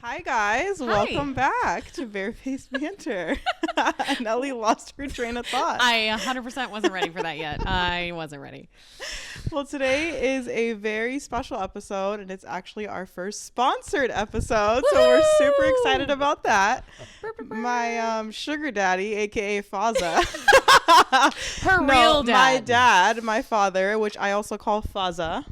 Hi guys, welcome back to Barefaced Banter. Anhely lost her train of thought. I 100% wasn't ready for that yet. I wasn't ready. Well, today is a very special episode, and it's actually our first sponsored episode, so we're super excited about that. My sugar daddy, aka Faza. Real dad. My dad, my father, which I also call Faza.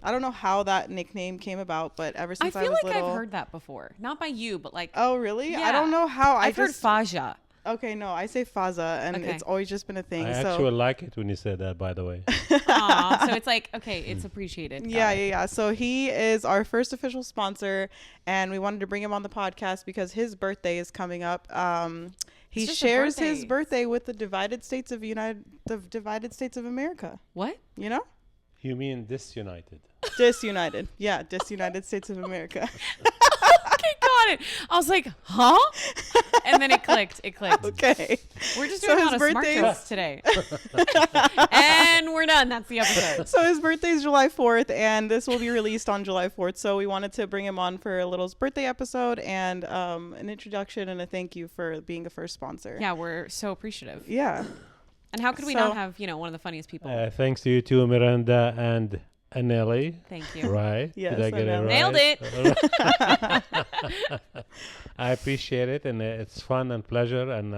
I don't know how that nickname came about, but ever since I was little. I feel like I've heard that before. Not by you, but like. Oh, really? Yeah. I don't know how. I've heard Faja. Okay, no, I say Faza, and it's always just been a thing. I actually like it when you say that, by the way. Aw, so it's like, okay, it's appreciated. Yeah. So he is our first official sponsor, and we wanted to bring him on the podcast because his birthday is coming up. He shares his birthday with the Divided States of America. What? You know? You mean disunited? Disunited. Yeah, disunited States of America. Okay, got it. I was like, huh? And then it clicked. Okay. We're just doing a lot of smart jokes today. And we're done. That's the episode. So his birthday is July 4th, and this will be released on July 4th. So we wanted to bring him on for a little birthday episode and an introduction and a thank you for being the first sponsor. Yeah, we're so appreciative. Yeah. And how could we not have, one of the funniest people? Thanks to you too, Miranda and Anhely. Thank you. Right? Yes, Did I get it right? Nailed it. I appreciate it, and it's fun and pleasure, and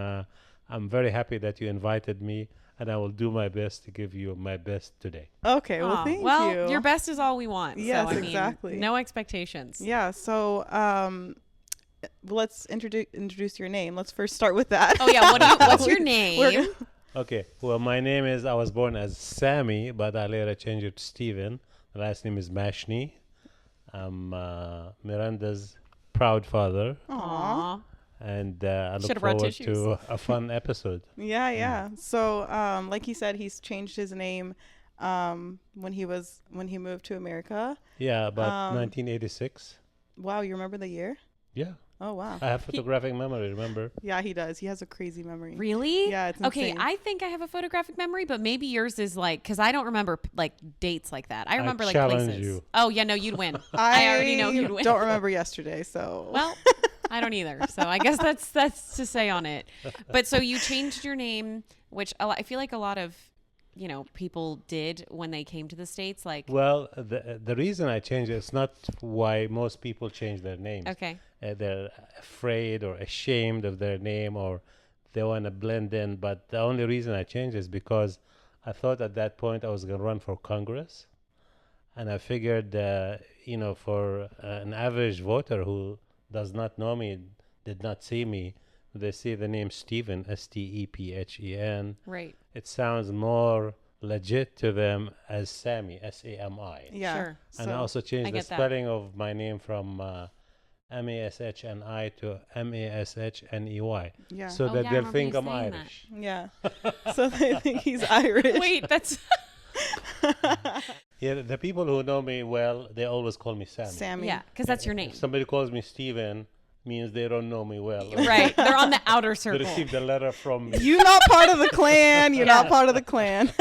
I'm very happy that you invited me, and I will do my best to give you my best today. Okay, well, thank you. Well, your best is all we want. Yes, so, exactly. No expectations. Yeah, so let's introduce your name. Let's first start with that. Oh, yeah, what's your name? Okay, well, my name is, I was born as Sami, but I later changed it to Steven. The last name is Mashni. I'm Miranda's proud father. Aww. And I look forward to a fun episode. Yeah. So, like he said, he's changed his name when he moved to America. Yeah, about 1986. Wow, you remember the year? Yeah. Oh, wow. I have photographic memory, remember? Yeah, he does. He has a crazy memory. Really? Yeah, it's insane. Okay, I think I have a photographic memory, but maybe yours is like, because I don't remember like dates like that. I remember like places. You. Oh, yeah, no, you'd win. I already know you'd win. Don't remember yesterday, so. Well, I don't either. So I guess that's to say on it. But so you changed your name, which I feel like a lot of people did when they came to the States. Like, well, the reason I changed it's not why most people change their names. Okay. They're afraid or ashamed of their name, or they want to blend in. But the only reason I changed is because I thought at that point I was going to run for Congress, and I figured, for an average voter who does not know me, did not see me, they see the name Stephen, Stephen. Right. It sounds more legit to them as Sami, Sami. Yeah. Sure. And I also changed the spelling of my name from Mashni to Mashny. Yeah. So that they'll think I'm Irish. Yeah. So they think he's Irish. Wait, that's... Yeah, the people who know me well, they always call me Sami. Yeah, because that's your name. If somebody calls me Stephen, means they don't know me well. Right. They're on the outer circle. They received a letter from me. You're not part of the clan. You're not part of the clan.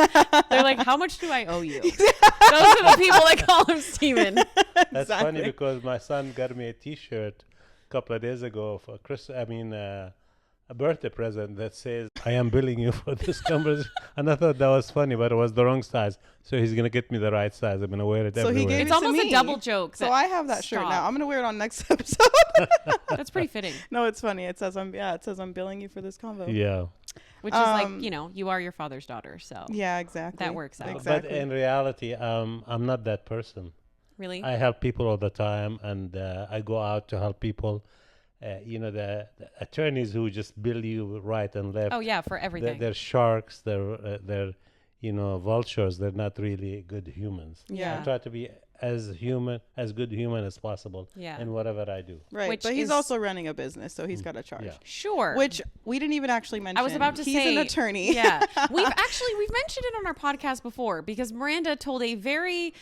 They're like, how much do I owe you? Those are the people that call him Steven. That's funny because my son got me a T-shirt a couple of days ago for a birthday present that says, I am billing you for this conversation. And I thought that was funny, but it was the wrong size. So he's going to get me the right size. I'm going to wear it everywhere. He gave it's it almost to me. A double joke. So I have that shirt now. I'm going to wear it on next episode. That's pretty fitting. No, it's funny. It says I'm billing you for this convo. Yeah. Which is like, you are your father's daughter. So yeah, exactly. That works out. Exactly. But in reality, I'm not that person. Really? I help people all the time, and I go out to help people. The attorneys who just bill you right and left. Oh yeah, for everything. They're sharks. They're vultures. They're not really good humans. Yeah. I try to be as good human as possible. Yeah. In whatever I do. Right. But he's also running a business, so he's got to charge. Yeah. Sure. Which we didn't even actually mention. I was about to say he's an attorney. Yeah. We've mentioned it on our podcast before because Miranda told a very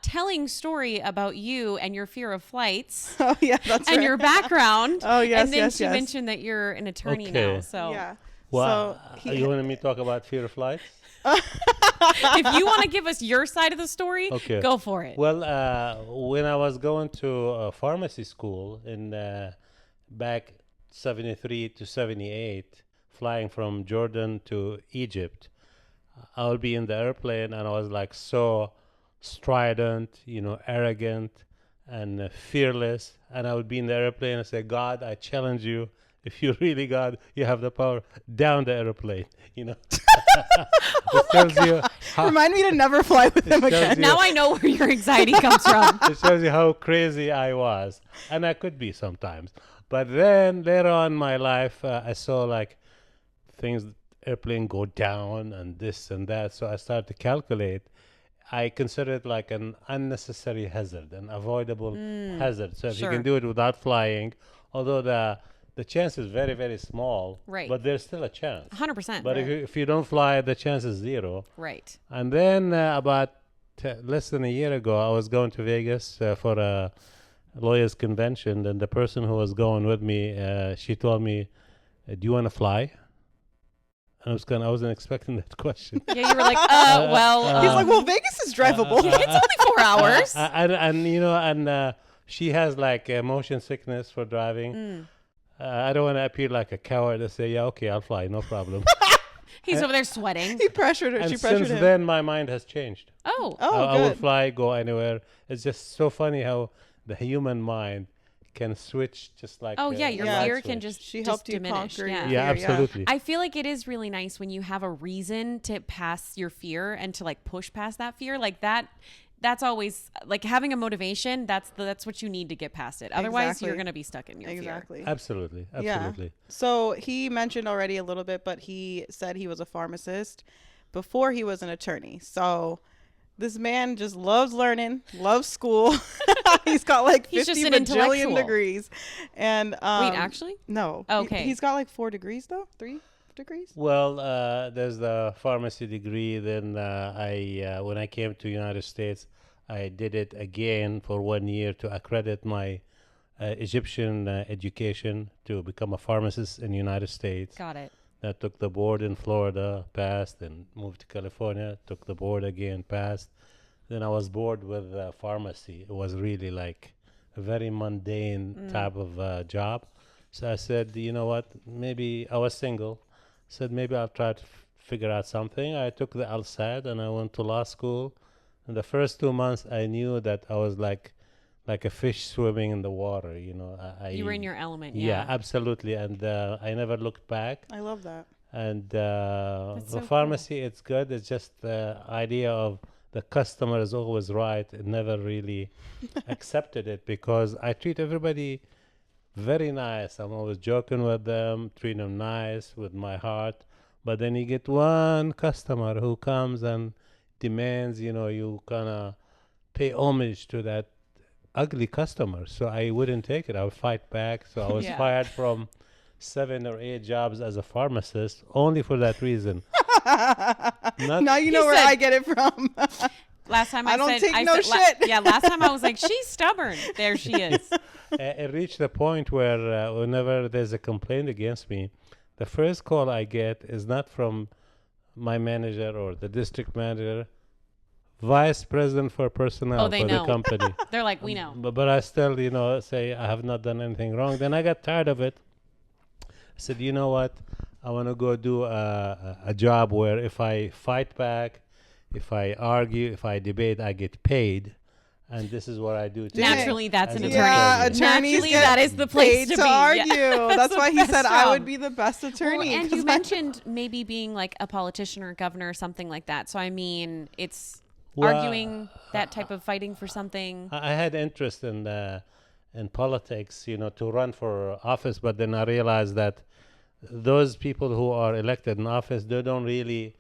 telling story about you and your fear of flights. Oh yeah, that's right. And your background. Oh yes, and then she mentioned that you're an attorney now. So yeah. Well, you wanted me to talk about fear of flights? If you want to give us your side of the story, Okay. go for it. Well, when I was going to pharmacy school in back 73 to 78, flying from Jordan to Egypt, I would be in the airplane and I was like so strident, arrogant and fearless. And I would be in the airplane and say, God, I challenge you. If you really God, you have the power, down the airplane, It tells you how, Remind me to never fly with him tells again. you- Now I know where your anxiety comes from. it shows you how crazy I was. And I could be sometimes. But then later on in my life, I saw like things, airplane go down and this and that. So I started to calculate. I consider it like an unnecessary hazard, an avoidable hazard. So if you sure. can do it without flying, although the chance is very, very small, Right. but there's still a chance. 100%. But if you don't fly, the chance is zero. Right. And then about less than a year ago, I was going to Vegas for a lawyers convention, and the person who was going with me, she told me, "Do you want to fly?" And I wasn't expecting that question. Yeah, you were like, well, He's like, well, Vegas is drivable. it's only 4 hours. And she has like motion sickness for driving. I don't want to appear like a coward and say, "Yeah, okay, I'll fly, no problem." He's over there sweating. He pressured her. And She pressured since him. then, my mind has changed. Oh, Oh, I will good. fly, go anywhere. It's just so funny how the human mind can switch just like oh yeah, your Yeah. fear light can switch. just She just helped you diminish. conquer Yeah. your Yeah, fear, yeah. absolutely. I feel like it is really nice when you have a reason to pass your fear and to like push past that fear. Like that's always like having a motivation. That's what you need to get past it. Otherwise, Exactly. you're gonna be stuck in your fear. Exactly. Absolutely. Yeah. Absolutely. So he mentioned already a little bit, but he said he was a pharmacist before he was an attorney. So this man just loves learning, loves school. He's got like He's 50 just an bajillion intellectual. degrees. And Wait, actually? no. Okay. He's got like 4 degrees though? 3 degrees? Well, there's the pharmacy degree. Then when I came to United States, I did it again for 1 year to accredit my Egyptian education to become a pharmacist in the United States. Got it. I took the board in Florida, passed, and moved to California. Took the board again, passed. Then I was bored with pharmacy. It was really like a very mundane type of job. So I said, you know what? Maybe I was single. Said maybe I'll try to figure out something. I took the LSAT and I went to law school. In the first 2 months, I knew that I was like a fish swimming in the water. You were in your element. yeah, Yeah. absolutely. And I never looked back. I love that. And That's so the pharmacy, it's good. It's just the idea of the customer is always right. It never really accepted it because I treat everybody very nice. I'm always joking with them, treat them nice with my heart. But then you get one customer who comes and demands, you kind of pay homage to that ugly customer. So I wouldn't take it. I would fight back. So I was Yeah. fired from 7 or 8 jobs as a pharmacist only for that reason. Now you know He where said- I get it from. Last time I I, don't said, take I no said, shit. yeah, last time I was like, she's stubborn. There she is. It reached the point where whenever there's a complaint against me, the first call I get is not from my manager or the district manager, vice president for personnel Oh, they for know. the company. They're like, we know. But I still, say I have not done anything wrong. Then I got tired of it. I said, you know what? I want to go do a job where if I fight back, if I argue, if I debate, I get paid. And this is what I do. today Naturally, that's as an an attorney. Yeah, attorney. attorneys Naturally, get that is the place paid to to be. argue. Yeah. That's why the he said best I would job. be the best Well, attorney. and 'cause you I- mentioned maybe being like a politician or a governor or something like that. So I mean, it's Well, arguing that type of fighting for something. I had interest in politics, to run for office, but then I realized that those people who are elected in office, they don't really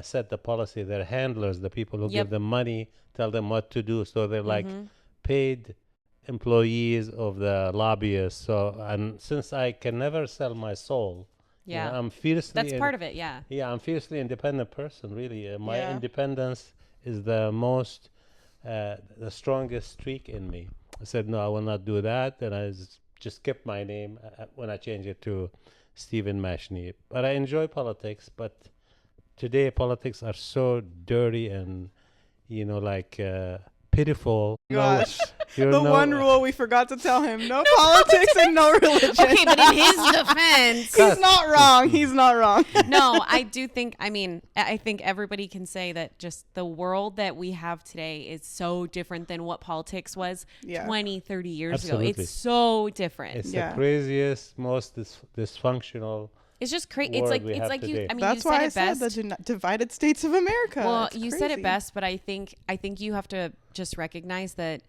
set the policy. They're handlers, the people who Yep. give them money, tell them what to do. So they're like paid employees of the lobbyists. So, and since I can never sell my soul, Yeah. I'm fiercely That's part of it. Yeah. Yeah, I'm fiercely independent person. Really, my Yeah. independence is the strongest streak in me. I said no, I will not do that, and I just kept my name when I changed it to Stephen Mashney. But I enjoy politics, but today politics are so dirty and, like pitiful. Gosh, You're the one rule we forgot to tell him: no politics and no religion. Okay, but in his defense, he's not wrong. He's not wrong. No, I do think, I think everybody can say that just the world that we have today is so different than what politics was 20, 30 years ago. It's so different. It's the craziest, most dysfunctional. It's just crazy. It's like you. I mean, that's you why said I it said best. the Divided States of America. Well, it's you crazy. said it best, but I think you have to just recognize that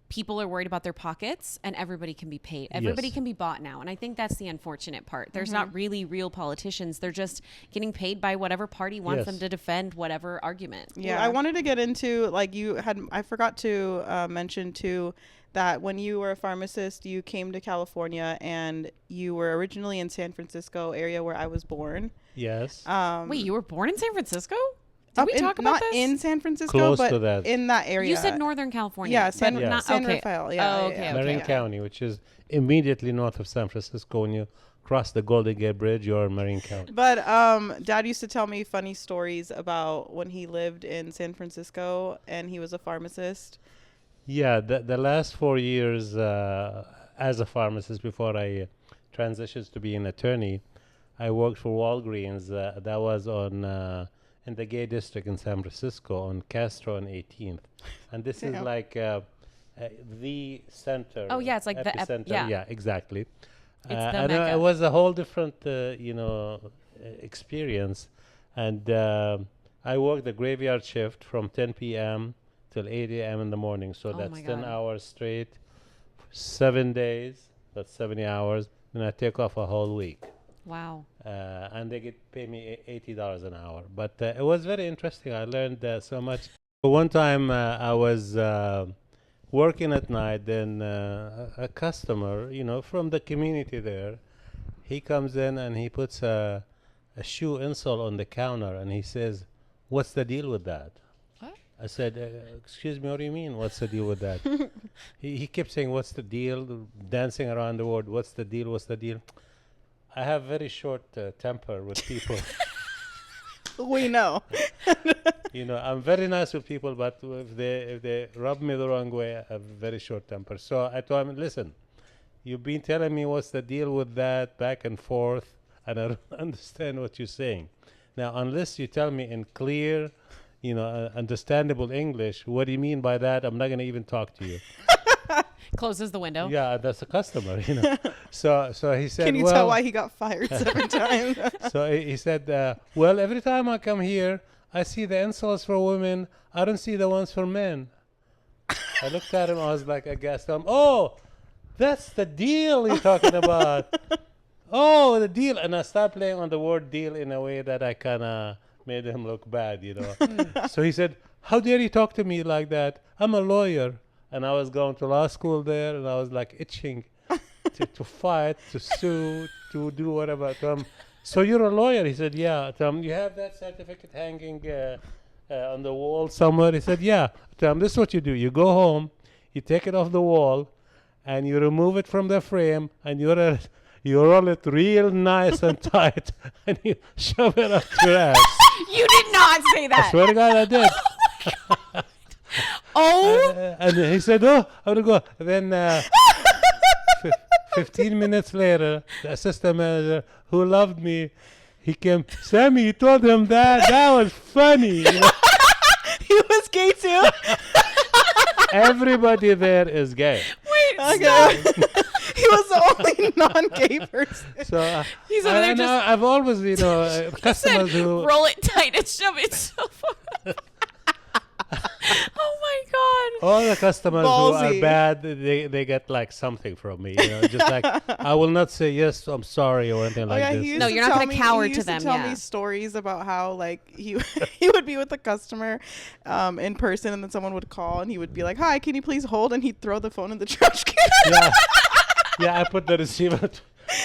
people are worried about their pockets, and everybody can be paid. Everybody can be bought now, and I think that's the unfortunate part. There's not really real politicians. They're just getting paid by whatever party wants them to defend whatever argument. Yeah, I wanted to get into I forgot to mention too that when you were a pharmacist, you came to California and you were originally in San Francisco area where I was born. Yes. Wait, you were born in San Francisco? Did we talk about not this? in San Francisco, Close but to that. in that area. You said Northern California. Yeah, San okay. Rafael. Yeah. Oh, okay. Marin County, which is immediately north of San Francisco. When you cross the Golden Gate Bridge, you're in Marin County. But Dad used to tell me funny stories about when he lived in San Francisco and he was a pharmacist. Yeah, the last 4 years as a pharmacist before I transitioned to be an attorney, I worked for Walgreens. That was on in the gay district in San Francisco on Castro and 18th, and this is like the center. Oh yeah, it's like the epicenter. yeah, Exactly. It's the And Mecca. it was a whole different, experience, and I worked the graveyard shift from 10 p.m. till 8 a.m. in the morning. So that's my 10 God. hours straight, 7 days. That's 70 hours. Then I take off a whole week. Wow. And they pay me $80 an hour. But it was very interesting. I learned so much. One time I was working at night, then a customer, from the community there, he comes in and he puts a shoe insole on the counter and he says, "What's the deal with that?" What? I said, "Excuse me, what do you mean? What's the deal with that?" he kept saying, "What's the deal?" Dancing around the word, "What's the deal? What's the deal?" I have very short temper with people. We know. I'm very nice with people, but if they rub me the wrong way, I have very short temper. So I told him, "Listen, you've been telling me what's the deal with that back and forth, and I don't understand what you're saying. Now, unless you tell me in clear, understandable English, what do you mean by that? I'm not going to even talk to you." Closes the window. Yeah, that's a customer, So he said, Can you tell why he got fired 7 times? So he said, "Well, every time I come here, I see the insoles for women. I don't see the ones for men." I looked at him. I was like aghast. "Oh, that's the deal you're talking about." "Oh, the deal." And I started playing on the word deal in a way that I kind of made him look bad, So he said, "How dare you talk to me like that? I'm a lawyer." And I was going to law school there, and I was like itching to fight, to sue, to do whatever. "So you're a lawyer?" He said, "Yeah." "You have that certificate hanging on the wall somewhere?" He said, "Yeah." "This is what you do. You go home, you take it off the wall, and you remove it from the frame, and you roll it real nice and tight, and you shove it up your ass." You did not say I that. swear to God, I did. Oh. And he said, "Oh, I'm going to go." Then 15 minutes later, the assistant manager who loved me, he came, "Sammy, you told him that? That was funny." He was gay too? Everybody there is gay. Wait. Okay. He was the only non-gay person. So He's over there just. I've always, customers Said, who... roll it tight and shove it so far. Oh my God. All the customers who Ballsy. are bad, they get like something from me. Just like, I will not say yes, I'm sorry or anything like this. No, you're not gonna cower to them, He used to tell yeah. me stories about how he would be with the customer in person, and then someone would call and he would be like, "Hi, can you please hold?" And he'd throw the phone in the trash can. Yeah, yeah. I put the receiver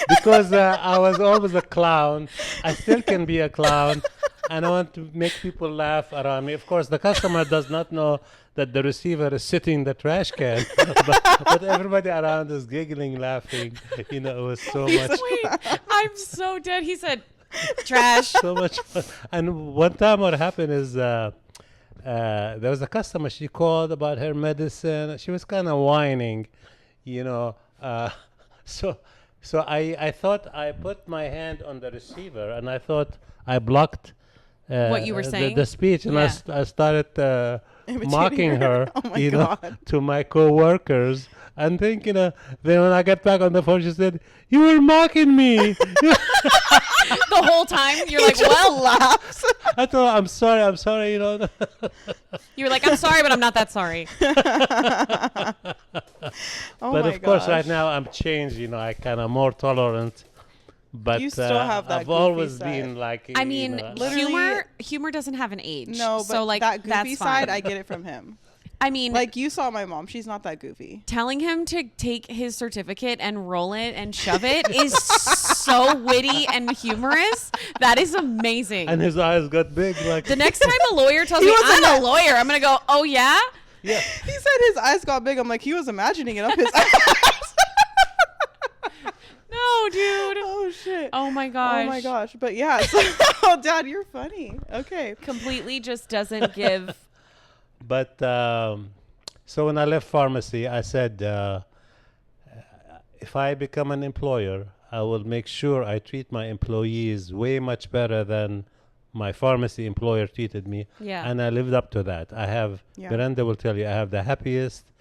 because I was always a clown. I still can be a clown, and I want to make people laugh around me. Of course, the customer does not know that the receiver is sitting in the trash can, but everybody around is giggling, laughing. It was so much. Wait, I'm so dead. He said, Trash. So much fun. And one time what happened is there was a customer. She called about her medicine. She was kind of whining, you know. So so I thought I put my hand on the receiver and I thought I blocked What you were saying? the speech, and Yeah. I started mocking her, Oh my you know, God. to my co-workers. And thinking, then when I got back on the phone, she said, "You were mocking me." The whole time you're like, well, laughs. I told her, I'm sorry, you know. you're like, I'm sorry, but I'm not that sorry. Oh But my of course, right gosh. now I'm changed. You know, I kind of more tolerant. But You still have that I've goofy always side. been like. I you mean, know, Literally- humor doesn't have an age. No, but so like that that's goofy fine. side, I get it from him. I mean, Like you saw my mom; she's not that goofy. telling him to take his certificate and roll it and shove it is so witty and humorous. That is amazing. and his eyes got big, like. The next time a lawyer tells He me wasn't I'm a lawyer, I'm gonna go, oh yeah. Yeah. He said his eyes got big. I'm like, he was imagining it up his ass. No, dude. Oh shit. Oh my gosh. Oh my gosh. But yeah. So, oh, Dad, you're funny. Okay. Completely just doesn't give. But so when I left pharmacy, I said, if I become an employer, I will make sure I treat my employees way much better than my pharmacy employer treated me. Yeah. And I lived up to that. I have, Yeah. Miranda will tell you, I have the happiest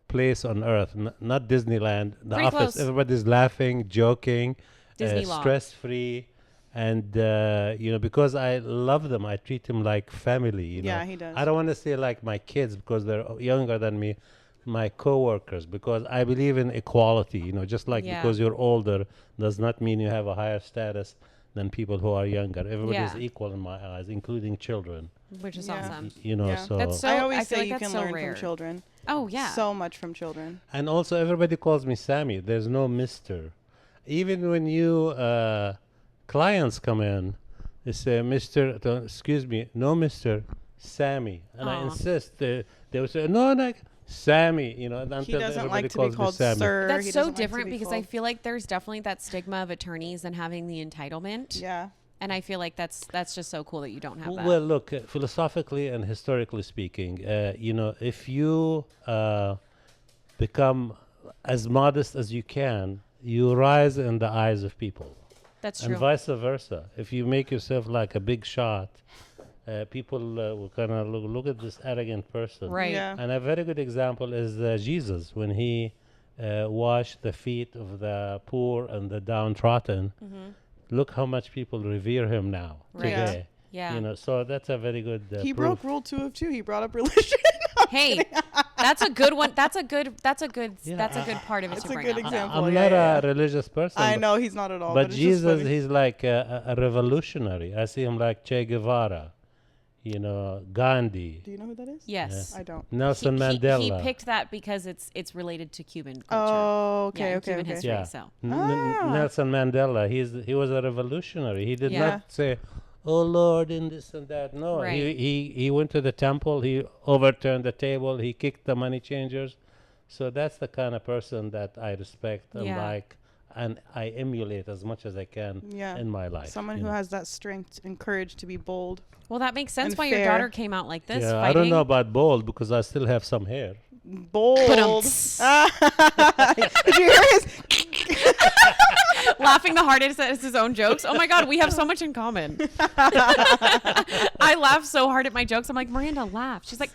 place on earth, not Disneyland, the Pretty office. close. Everybody's laughing, joking, Disney law. stress-free. And, you know, because I love them, I treat them like family, you know. Yeah, he does. I don't want to say like my kids because they're younger than me, my coworkers, because I believe in equality, you know, just like Yeah. because you're older does not mean you have a higher status than people who are younger. Everybody is Yeah. equal in my eyes, including children, Which is Yeah. awesome. you know, Yeah. so. That's so- I I always feel say like you that's can so learn rare. from children. Oh yeah. So much from children. And also everybody calls me Sammy. There's no Mr. Even when you clients come in, they say, Mr. Excuse me, no Mr. Sammy. And I Aw. insist. They will say, no, like Sammy, you know, He until doesn't everybody like to calls be me called Sammy. sir. That's He so doesn't like to different be because I called- feel like there's definitely that stigma of attorneys and having the entitlement. Yeah. And I feel like that's just so cool that you don't have that. Well, look, philosophically and historically speaking, you know, if you become as modest as you can, you rise in the eyes of people. That's And true. vice versa. If you make yourself like a big shot, people will kind of look at this arrogant person. Right. Yeah. And a very good example is Jesus when he washed the feet of the poor and the downtrodden. Mhm. Look how much people revere him now Right. today. Yeah. You know, so that's a very good. He proof. broke rule 2 of 2. He brought up religion. Hey, that's a good one. That's a good Yeah, that's a good part of it It's to a bring good up. example. I'm yeah, not yeah, a yeah. religious person. I know he's not at all. But But, it's just Jesus, funny. he's like a revolutionary. I see him like Che Guevara, you know, Gandhi, Do you know who that is? Yes. I don't. Nelson He Mandela. picked that because it's related to Cuban culture. Oh, okay, yeah, and okay, Cuban okay. history. Yeah. So Ah. Nelson Mandela, he was a revolutionary. He did Yeah. not say, "Oh Lord," and this and that. No, Right. he went to the temple. He overturned the table. He kicked the money changers. So that's the kind of person that I respect and Yeah. like, and I emulate as much as I can Yeah. in my life. Someone you who know. has that strength and courage to be bold. well, that makes sense And why your fair. daughter came out like this. Yeah, fighting. I don't know about bold because I still have some hair. Bold. Ba-dum-ts. Did you hear his? Laughing the hardest at his own jokes. Oh my God, we have so much in common. I laugh so hard at my jokes. I'm like, Miranda, laugh. She's like,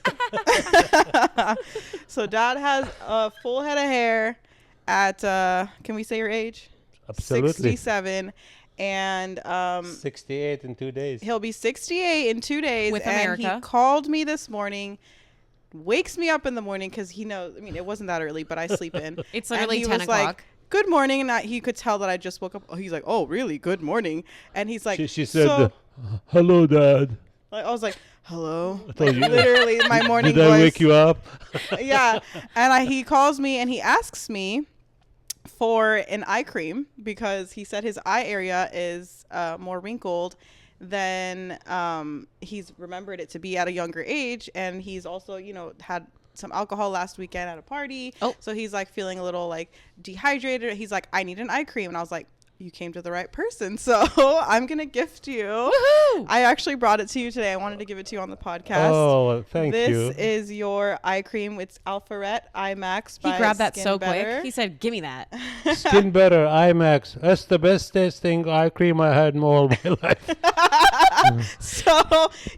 So Dad has a full head of hair at, can we say your age? Absolutely. 67. And 68 in 2 days. he'll be 68 in 2 days. With and America. he called me this morning, wakes me up in the morning because he knows, I mean, it wasn't that early, but I sleep in. it's And literally he 10 was like, o'clock. good morning. And he could tell that I just woke up. Oh, he's like, oh, really? Good morning. And he's like, She said, so, "Hello, Dad." I was like, hello. told you. Literally my morning Did voice. I wake you up? Yeah. And he calls me and he asks me for an eye cream because he said his eye area is more wrinkled than he's remembered it to be at a younger age. And he's also, you know, had some alcohol last weekend at a party. Oh. So he's like feeling a little like dehydrated. He's like, I need an eye cream. And I was like, you came to the right person. So I'm going to gift you. Woohoo! I actually brought it to you today. I wanted to give it to you on the podcast. Oh, well, thank you. This is your eye cream. It's Alpharet Eye Max by He grabbed that Skin so Better. quick. He said, "Give me that." Skin Better IMAX. That's the best tasting eye cream I had in all my life. So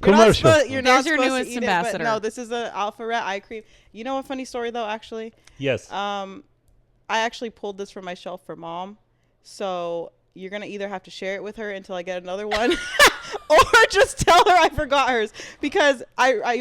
Commercial. you're not There's your supposed newest to eat ambassador. it, but no, this is a Alpharet eye cream. You know a funny story though, actually? Yes. I actually pulled this from my shelf for Mom. So you're going to either have to share it with her until I get another one or just tell her I forgot hers, because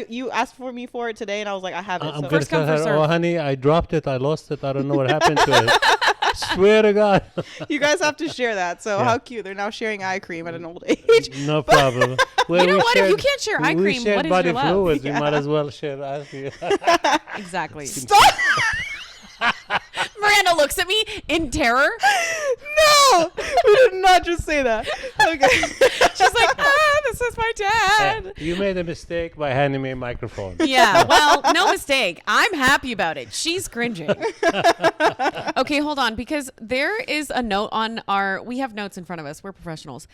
you asked for me for it today and I was like, I have it. I'm So going to tell her, oh, honey, I dropped it. I lost it. I don't know what happened to it. Swear to God. you guys have to share that. So how cute. They're now sharing eye cream at an old age. No problem. Well, You know we what? If shared- you can't share eye we cream, shared what is body your love? fluids. We might as well share eye cream. Exactly. Stop. Miranda looks at me in terror. No, we did not just say that. Okay. She's like, this is my dad. You made a mistake by handing me a microphone. Yeah, well, no mistake. I'm happy about it. She's cringing. Okay, hold on, because there is a note on we have notes in front of us. We're professionals.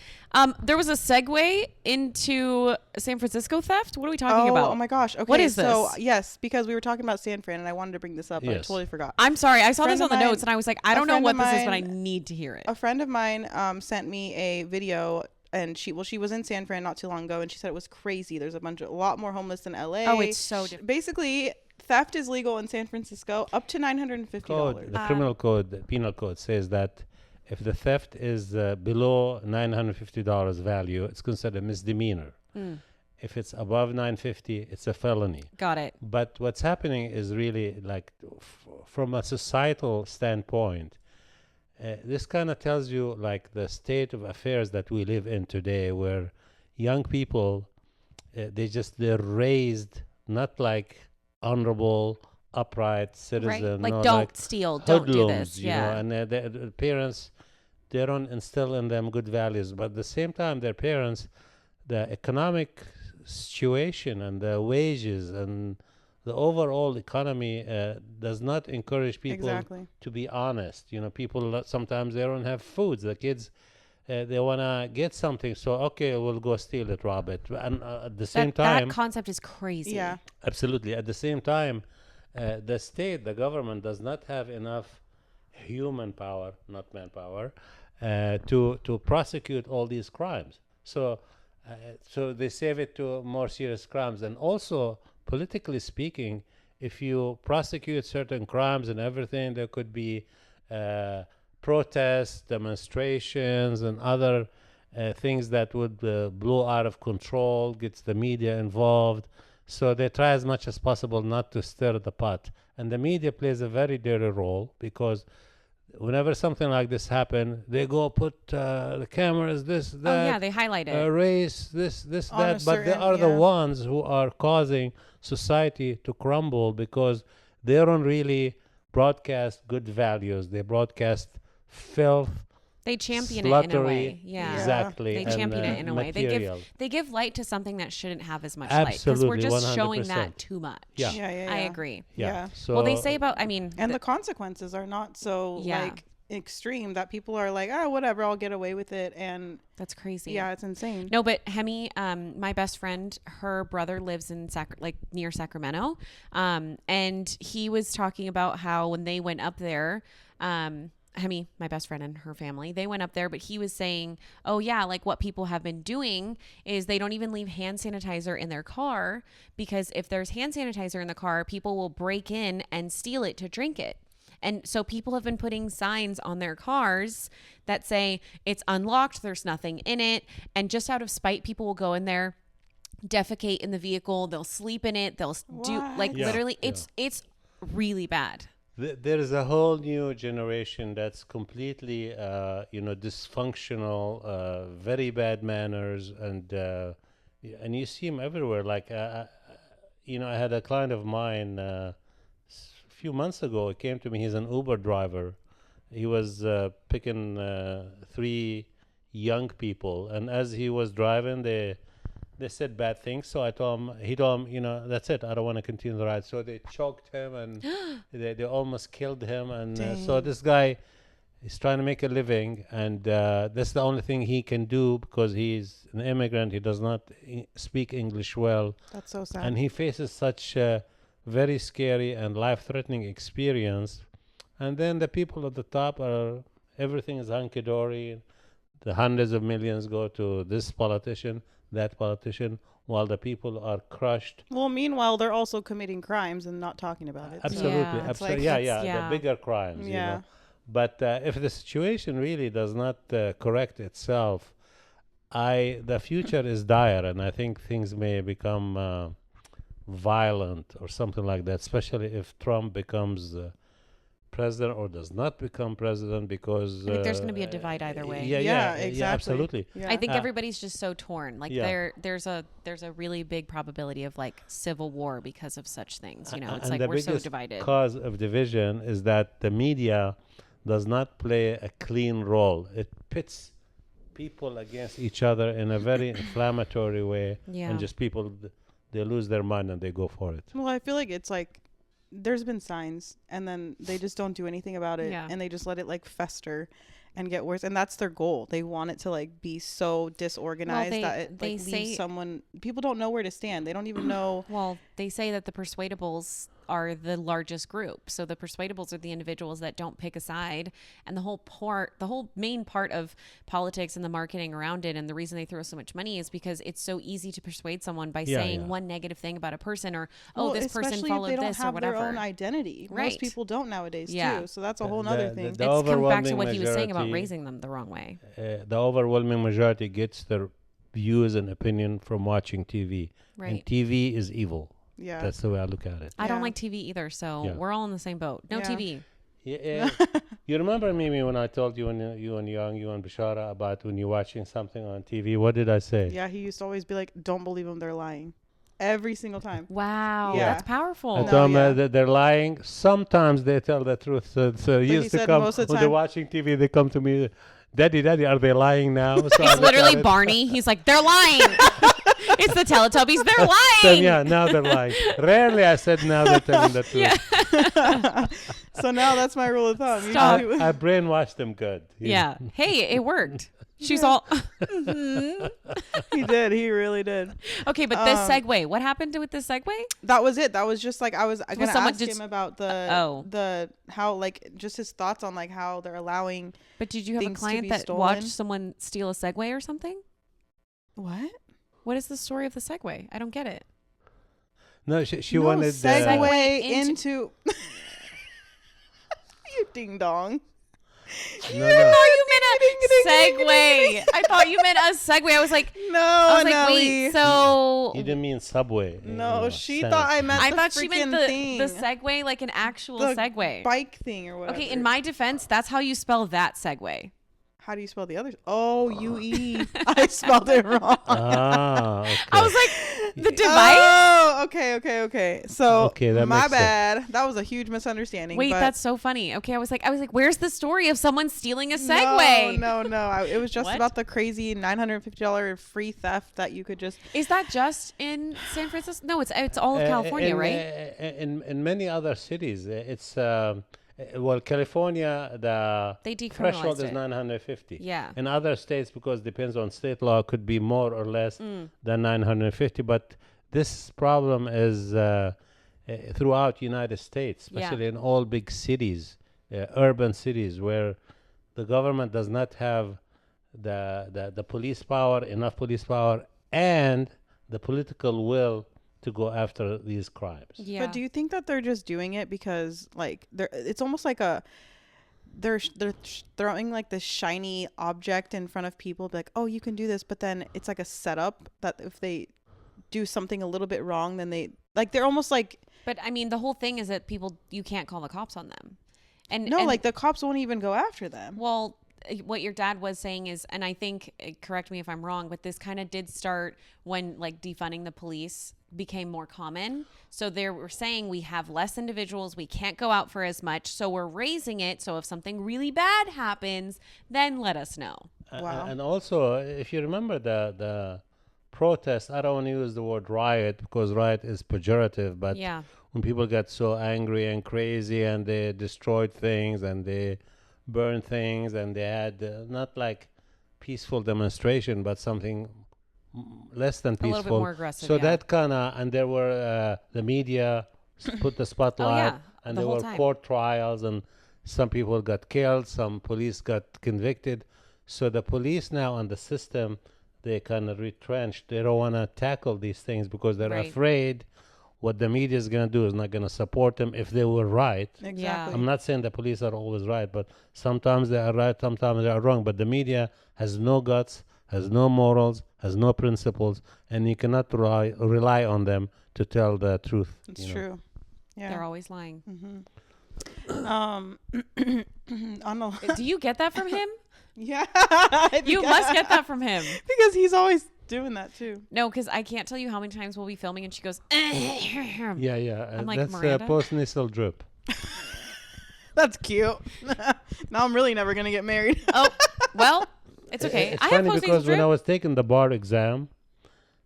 There was a segue into San Francisco theft. What are we talking about? Oh my gosh. Okay. What is So this? yes, because we were talking about San Fran and I wanted to bring this up, but I Yes. totally forgot. I'm sorry. I saw Friend this on of the mine- notes and I was like, I a don't know friend what of this is, but I mine- need to hear it. A friend of mine sent me a video, and she was in San Fran not too long ago, and she said it was crazy. There's a lot more homeless than LA. Oh, it's so different. Basically, theft is legal in San Francisco up to $950. The criminal code, the penal code says that if the theft is below $950 value, it's considered a misdemeanor. If it's above $950, it's a felony. Got it. But what's happening is really like from a societal standpoint, this kind of tells you like the state of affairs that we live in today, where young people, they're raised not like honorable, upright citizens. Right. Like, no, don't steal. Don't do hoodlums, this. you Yeah. know, and the parents, they don't instill in them good values, but at the same time, their parents, the economic situation and the wages and the overall economy does not encourage people Exactly. to be honest. You know, people sometimes they don't have foods. The kids, they want to get something, so okay, we'll go steal it, rob it, and at the same time, that concept is crazy. Yeah. absolutely. At the same time, the state, the government does not have enough human power, not manpower, to prosecute all these crimes. So they save it to more serious crimes. And also, politically speaking, if you prosecute certain crimes and everything, there could be protests, demonstrations, and other things that would blow out of control, gets the media involved. So they try as much as possible not to stir the pot. And the media plays a very dirty role, because whenever something like this happens, they go put the cameras, this, that. Oh, yeah, they highlight it. Race, this, On a that. But they certain- are the yeah. ones who are causing society to crumble, because they don't really broadcast good values. They broadcast filth. They champion it in a Sluttery, way. Yeah. exactly. They and, champion it in a way. material. They give light to something that shouldn't have as much light, because we're Absolutely, just showing 100%. that too much. Yeah. Yeah. I agree. Yeah. So Well, they say about, I mean, And the consequences are not so Yeah. like extreme that people are like, oh, whatever, I'll get away with it. And that's crazy. yeah, it's insane. No, but Hemi, my best friend, her brother lives in near Sacramento, and he was talking about how when they went up there, Hemi, my best friend and her family, they went up there, but he was saying, oh yeah, like what people have been doing is they don't even leave hand sanitizer in their car, because if there's hand sanitizer in the car, people will break in and steal it to drink it. And so people have been putting signs on their cars that say it's unlocked, there's nothing in it. And just out of spite, people will go in there, defecate in the vehicle, they'll sleep in it, they'll do like Yeah, literally yeah. it's really bad. There is a whole new generation that's completely, dysfunctional, very bad manners, and you see them everywhere. Like, I had a client of mine a few months ago. He came to me. He's an Uber driver. He was picking 3 young people, and as he was driving, they said bad things. So he told him, that's it. I don't want to continue the ride. So they choked him and they almost killed him. And so this guy, He's trying to make a living, and that's the only thing he can do because he's an immigrant. He does not speak English well, That's so sad. and he faces such a very scary and life-threatening experience. And then the people at the top are everything is hunky-dory. The hundreds of millions go to this politician, that politician, while the people are crushed. Well, meanwhile, they're also committing crimes and not talking about it. Absolutely, Yeah. It's like- the bigger crimes. You Yeah. know. But if the situation really does not correct itself, the future is dire, and I think things may become violent or something like that, especially if Trump becomes president or does not become president, because I think there's going to be a divide either way. Yeah, exactly. Absolutely. Yeah. I think everybody's just so torn. Like Yeah. there's a really big probability of like civil war because of such things. You know, it's And like the we're so biggest divided. cause of division is that the media does not play a clean role. It pits people against each other in a very inflammatory way, Yeah. and just people they lose their mind and they go for it. Well, I feel like it's like there's been signs and then they just don't do anything about it, Yeah. and they just let it like fester and get worse, and that's their goal. They want it to like be so disorganized they- that it they like say- leaves someone, people don't know where to stand. They don't even know. Well, they say that the persuadables are the largest group. So the persuadables are the individuals that don't pick a side. And the whole main part of politics and the marketing around it, and the reason they throw so much money is because it's so easy to persuade someone by saying one negative thing about a person, or, Well, this person especially followed if they don't this or have whatever. their own identity. Right. Most people don't nowadays Yeah. too. So that's a whole nother The- thing. the It's come back to overwhelming what he was saying about majority- raising them the wrong way. The overwhelming majority gets their views and opinion from watching TV, and Right. TV is evil. Yeah. That's the way I look at it. I don't Yeah. like TV either, so Yeah. we're all in the same boat. No Yeah. TV. Yeah, you remember Mimi when I told you and you and Bashara about when you're watching something on TV? What did I say? Yeah, he used to always be like, "Don't believe them, they're lying," every single time. Wow, Yeah. that's powerful. I No, told them yeah. that they're lying. Sometimes they tell the truth. So he used to said come most of the when they're time- watching TV. They come to me, Daddy, are they lying now? So I It's look literally at it. Barney. He's like, they're lying. It's the Teletubbies. They're So, lying. yeah, now they're lying. Rarely I said now they're telling the truth. So now that's my rule of thumb. You Stop. do- I brainwashed them good. Yeah. Hey, it worked. She's all He did. He really did. okay. But this segue, what happened with this segue? That was it. That was just like I was gonna someone ask just- him about the Oh. the how like just his thoughts on like how they're allowing But did you have a Things to client be that stolen? watched someone steal a Segway or something? what What is the story of the Segway? I don't get it. No, she no, wanted segue Segue into you ding dong. No, I no. thought you meant a Segway. I thought you meant a Segway. I was like, No, I was like, Nelly. wait, so You didn't mean Subway. No, she Senate. thought I meant I the thought she meant freaking thing. the Segway, like an actual The Segway. bike thing or whatever. Okay, in my defense, that's how you spell that Segway. How do you spell the others? Oh, UE. I spelled it wrong. Ah, okay. I was like, the device? Oh, okay. So Okay, that my makes sense. bad. That was a huge misunderstanding. Wait, but that's so funny. Okay, I was like, where's the story of someone stealing a Segway? No. It was just What? about the crazy $950 free theft that you could just. Is that just in San Francisco? No, it's all of California, right? In many other cities, it's California, the They threshold decriminalized is it. 950. Yeah. In other states, because it depends on state law, could be more or less Mm. than 950. But this problem is throughout United States, Yeah. especially in all big cities, urban cities, where the government does not have the police power, enough police power, and the political will to go after these crimes. Yeah. But do you think that they're just doing it because like it's almost like they're throwing like this shiny object in front of people, be like, oh, you can do this, but then it's like a setup that if they do something a little bit wrong, then they're almost like But I mean, the whole thing is that you can't call the cops on them. And like the cops won't even go after them. Well, what your dad was saying is, and I think, correct me if I'm wrong, but this kind of did start when like defunding the police became more common. So they were saying we have less individuals, we can't go out for as much, so we're raising it. So if something really bad happens, then let us know. Wow. And also, if you remember the protest, I don't want to use the word riot because riot is pejorative, but Yeah. when people get so angry and crazy and they destroyed things and they burn things, and they had not like peaceful demonstration, but something less than A little bit peaceful. more aggressive. So yeah. that kind of, and there were the media put the spotlight, and the there whole were time. court trials, and some people got killed, some police got convicted. So the police now and the system, they kind of retrenched. They don't want to tackle these things because they're Right. afraid what the media is going to do is not going to support them if they were right. Exactly. I'm not saying the police are always right, but sometimes they are right, sometimes they are wrong. But the media has no guts, has no morals, has no principles, and you cannot rely on them to tell the truth. It's true. Yeah. They're always lying. On the Do you get that from him? yeah. You must get that from him. because he's always doing that too. No, because I can't tell you how many times we'll be filming and she goes, Yeah. I'm like, That's Miranda? post-nasal drip. That's cute. Now I'm really never gonna get married. oh, well, it's okay. It's I have funny postnasal because when I drip. was taking the bar exam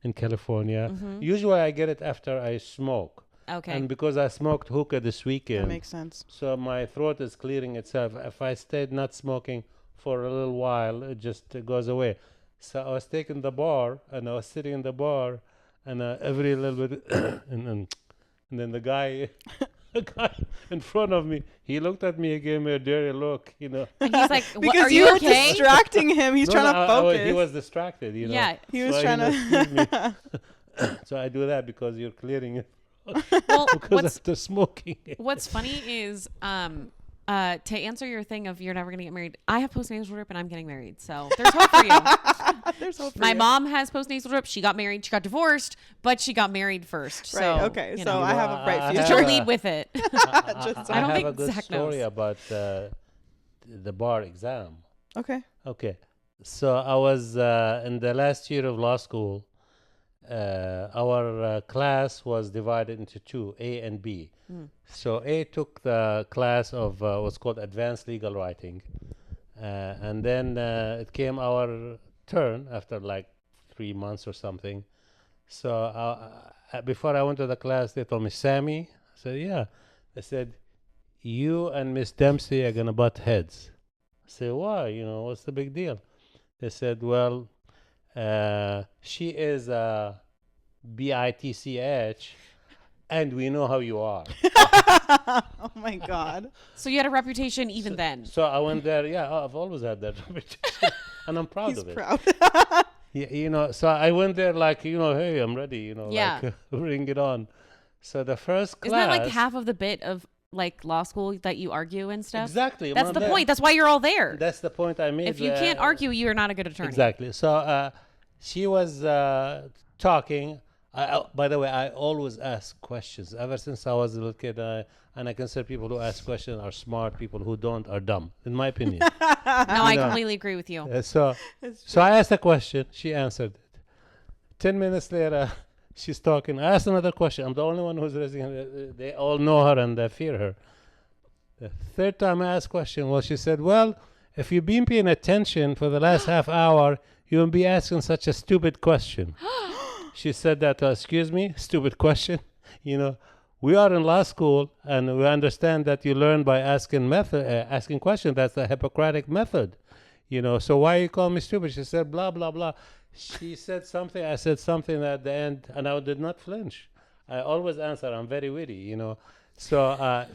in California, usually I get it after I smoke. Okay. And because I smoked hookah this That weekend, makes sense. so my throat is clearing itself. If I stayed not smoking for a little while, it just goes away. So I was taking the bar, and I was sitting in the bar, and every little bit, and then the guy in front of me, he looked at me and gave me a dirty look, And he's like, what, Because are you you were okay? distracting him. He's No, trying no, to focus. he was distracted, Yeah. He was So, trying excuse me. to. So I do that because you're clearing it Well, because after smoking. what's funny is to answer your thing of you're never going to get married, I have postnasal drip and I'm getting married. So there's hope for you. There's hope for My you. mom has postnasal drip. She got married. She got divorced, but she got married first. Right. So, Okay. you So know. I have a bright I Just future. have to lead with it. Just I don't have think a good Zach story knows. about the bar exam. Okay. Okay. So I was in the last year of law school. Our class was divided into two, A and B. So A took the class of what's called advanced legal writing. And then it came our turn after like 3 months or something. So before I went to the class, they told me, Sammy? I said, yeah. They said, you and Miss Dempsey are going to butt heads. I said, why? What's the big deal? They said, well, she is a bitch, and we know how you are. Oh my God. So you had a reputation even then. So I went there. Yeah, I've always had that reputation, and I'm proud He's of it. proud. Yeah, so I went there like, hey, I'm ready. Yeah. Like bring it on. So the first class. Isn't that like half of the bit of like law school that you argue and stuff? Exactly. That's I'm the there. point. That's why you're all there. That's the point I made. If you can't argue, you are not a good attorney. Exactly. So she was talking. By the way, I always ask questions. Ever since I was a little kid, and I consider people who ask questions are smart. People who don't are dumb, in my opinion. No, I know. completely agree with you. So I asked a question. She answered it. 10 minutes later, she's talking. I asked another question. I'm the only one who's raising her. They all know her and they fear her. The third time I asked a question, well, she said, well, if you've been paying attention for the last half hour, you won't be asking such a stupid question. She said that, excuse me, stupid question. We are in law school, and we understand that you learn by asking questions. That's the Hippocratic method. So why you call me stupid? She said, blah, blah, blah. She said something, I said something at the end, and I did not flinch. I always answer. I'm very witty, So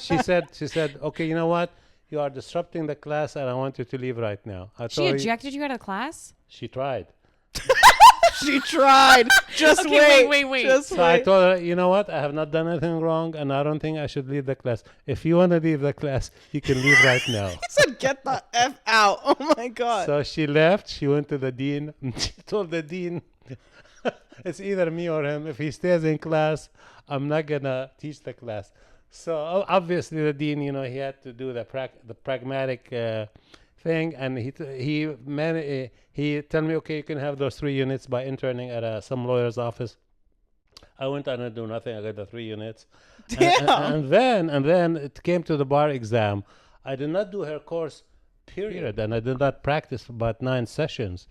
she said, okay, you know what? You are disrupting the class, and I want you to leave right now. She ejected you out of class? She tried. She tried. Just Okay, wait. wait. Just So I wait. told her, you know what? I have not done anything wrong, and I don't think I should leave the class. If you want to leave the class, you can leave right now. He said, "Get the f out." Oh my God. So she left. She went to the dean. She told the dean, it's either me or him. If he stays in class, I'm not going to teach the class. So obviously the dean, he had to do the pragmatic thing. And he told me, okay, you can have those 3 units by interning at some lawyer's office. I went and I didn't do nothing. I got the 3 units. Damn. And then it came to the bar exam. I did not do her course, period. And I did not practice for about 9 sessions.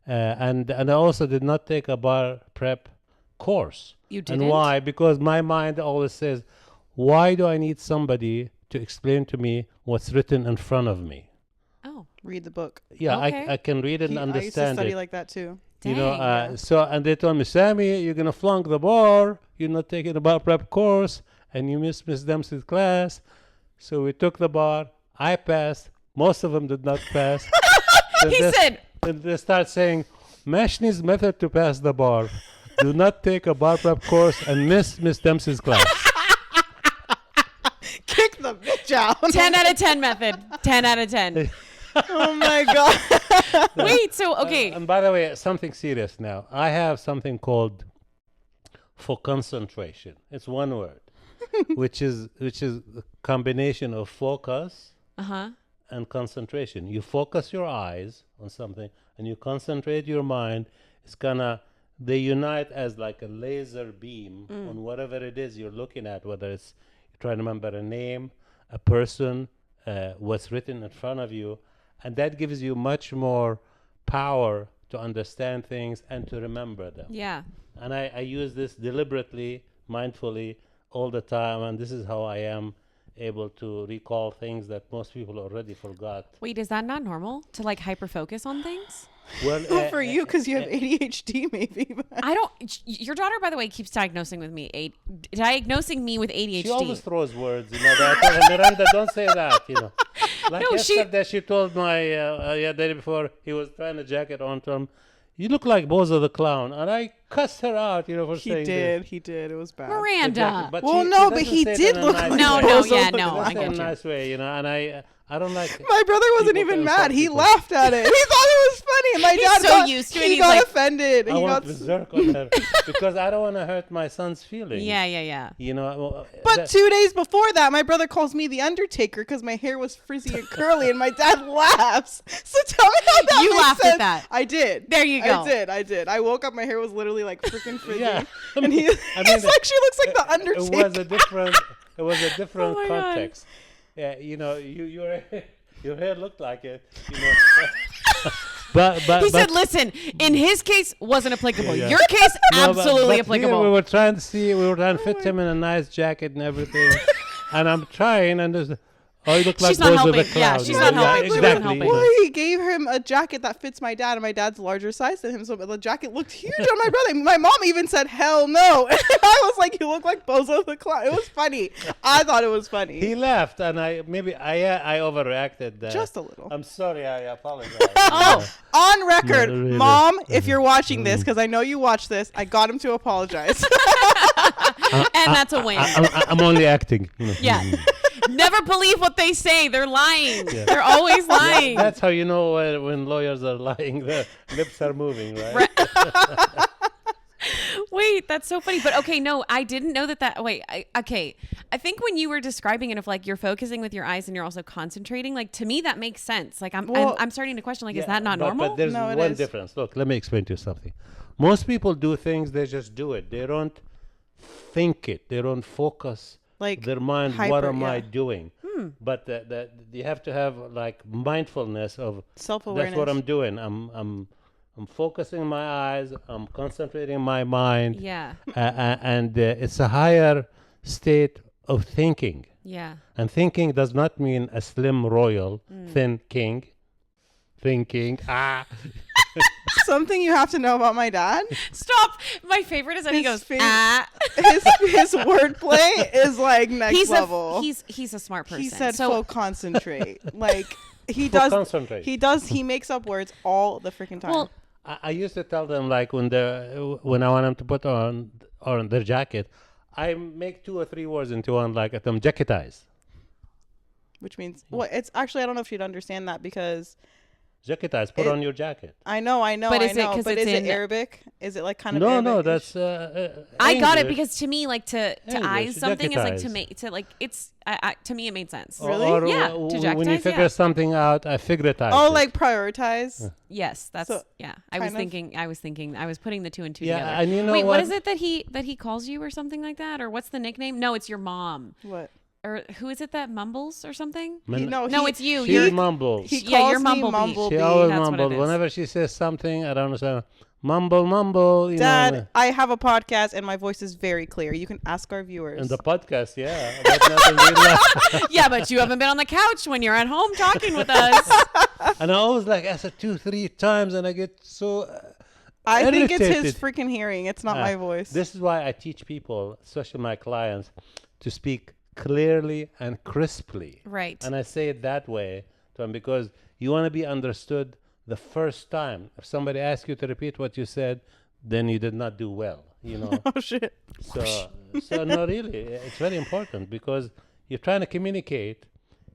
And I also did not take a bar prep course. You didn't? And why? Because my mind always says, why do I need somebody to explain to me what's written in front of me. Oh. Read the book. Yeah, Okay. I can read it and I used to understand study it. like that too. You know, Dang. so, and they told me, Sammy, you're going to flunk the bar. You're not taking the bar prep course, and you missed Miss Dempsey's class. So we took the bar. I passed. Most of them did not pass. He said, They start saying, Mashni's method to pass the bar. Do not take a bar prep course and miss Miss Dempsey's class. Kick the bitch out. 10 out of 10 method. 10 out of 10. Oh my god. Wait, so, okay. And by the way, something serious now. I have something called for concentration. It's one word, which is a combination of focus Uh-huh. and concentration. You focus your eyes on something and you concentrate your mind. It's gonna they unite as like a laser beam on whatever it is you're looking at, whether it's you're trying to remember a name, a person, what's written in front of you, and that gives you much more power to understand things and to remember them. Yeah. And I use this deliberately, mindfully, all the time, and this is how I am able to recall things that most people already forgot. Wait, is that not normal to like hyper focus on things? Well, Well, for you, because you have ADHD, maybe. But I don't. Your daughter, by the way, keeps diagnosing with me. Diagnosing me with ADHD. she always throws words, you know. That I tell her, Miranda, don't say that, you know. Like No, yesterday, she told my day before he was trying to jacket on to him. You look like Bozo the Clown, and I cussed her out, you know, for he saying did. this. He did. It was bad. Miranda. But Well, she no, but doesn't he say it did in a look nice like No, way. no, Bozo yeah, the no, Clown. I Doesn't say it in get a you. nice way, you know, and I don't like. My brother wasn't people even to mad. insult He people. laughed at it. He thought it was funny. And my He's dad so got, used to it. he He's got like- offended. I He want got. berserk on her because I don't want to hurt my son's feelings. Yeah, yeah, yeah. You know. But 2 days before that, my brother calls me the Undertaker because my hair was frizzy and curly, and my dad laughs. So tell me how that You makes laughed at sense. that. I did. There you go. I did. I woke up, my hair was literally like freaking frizzy. Yeah. And he, I mean, it's like she looks like the Undertaker. It was a different Oh my God. context. Yeah, you know, your hair looked like it. You know. but He said, "Listen, in his case, wasn't applicable. Yeah. Your case, No, absolutely but applicable." Here we were trying to fit him in a nice jacket and everything, and I'm trying, and there's. Oh, you look like She's not Bozo the helping. Yeah, Clown. she's not helping. She wasn't Exactly. helping. Well, he gave him a jacket that fits my dad, and my dad's larger size than him, so the jacket looked huge on my brother. My mom even said, "Hell no!" And I was like, "You look like Bozo the Clown." It was funny. I thought it was funny. He laughed, and I overreacted. Just a little. I'm sorry. I apologize. Oh, on record, No, really. Mom, if you're watching this, because I know you watch this, I got him to apologize. And that's a win. I'm only acting. You know. Yeah. Never believe what they say. They're lying. Yeah. They're always lying. That's how you know when lawyers are lying. Their lips are moving, right? Wait, that's so funny. But okay, no, I didn't know that. Wait, okay. I think when you were describing it, of like you're focusing with your eyes and you're also concentrating, like to me that makes sense. Like I'm starting to question, like, is that not normal? But there's No, it one is. difference. Look, let me explain to you something. Most people do things; they just do it. They don't think it. They don't focus Like their mind. hyper, What am I yeah. doing? But you have to have like mindfulness of Self-awareness. That's what I'm doing. I'm focusing my eyes. I'm concentrating my mind. Yeah. And it's a higher state of thinking. Yeah. And thinking does not mean a slim royal, thin king. Thinking. Something you have to know about my dad. Stop. My favorite is that he His goes, face- ah. His wordplay is like next level. He's a smart person. He said, so "Full concentrate." Like he Full does. concentrate. He makes up words all the freaking time. well, I used to tell them like when I want them to put on their jacket, I make 2 or 3 words into one, like at them jacketize. which means well, it's actually I don't know if you'd understand that because Jacketize, put It- on your jacket. I know. But is it 'cause But it's is it in- Arabic? Is it like kind of No, Arabic? that's I got it English. because to me, like to English, eyes something is like to jacketize. make to like it's to me it made sense. Really? Or, Yeah, to when you jacketize, figure yeah. something out, I figuretize. Oh, it. like prioritize. Yes, that's So, yeah. I was kind of- thinking. I was putting the 2 and 2 Yeah, together. and you know Wait, what what? is it that he calls you or something like that, or what's the nickname? No, it's your mom. What? Or who is it that mumbles or something? Man- No, it's you. She You're mumbles. He Yeah, calls you're me Mumblebee. Mumblebee. She always that's what it mumbles. is. Whenever she says something, I don't understand. mumble, Dad, I have a podcast and my voice is very clear. You can ask our viewers. And the podcast, yeah. But not in real life. Yeah, but you haven't been on the couch when you're at home talking with us. And I always like answer 2-3 times, and I get so I think it's his irritated. freaking hearing. It's not my voice. This is why I teach people, especially my clients, to speak clearly and crisply. Right. And I say it that way to them because you want to be understood the first time. If somebody asks you to repeat what you said, then you did not do well, you know. Oh, shit. So no, really, it's very important because you're trying to communicate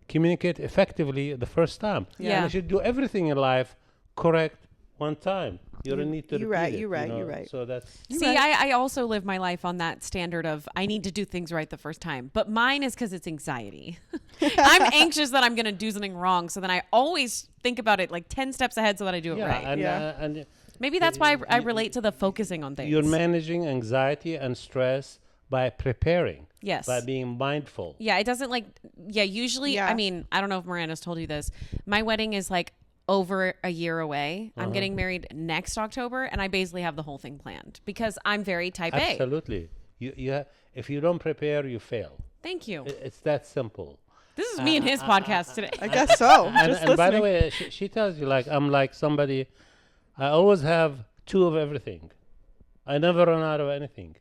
effectively the first time. Yeah. And you should do everything in life correct one time. You don't need to You're repeat right, it, you're right, you know? you're right. So that's... See, I also live my life on that standard of I need to do things right the first time. But mine is because it's anxiety. I'm anxious that I'm going to do something wrong. So then I always think about it like 10 steps ahead so that I do it right. And Maybe that's why I relate to the focusing on things. you're managing anxiety and stress by preparing. Yes. By being mindful. Yeah, it doesn't usually, Yeah. I mean, I don't know if Miranda's told you this. My wedding is like over a year away. I'm getting married next October, and I basically have the whole thing planned because I'm very type A. Absolutely. If you don't prepare, you fail. Thank you. It's that simple. This is me and his podcast today. I guess so. And by the way, she tells you, like, I'm like somebody, I always have 2 of everything. I never run out of anything.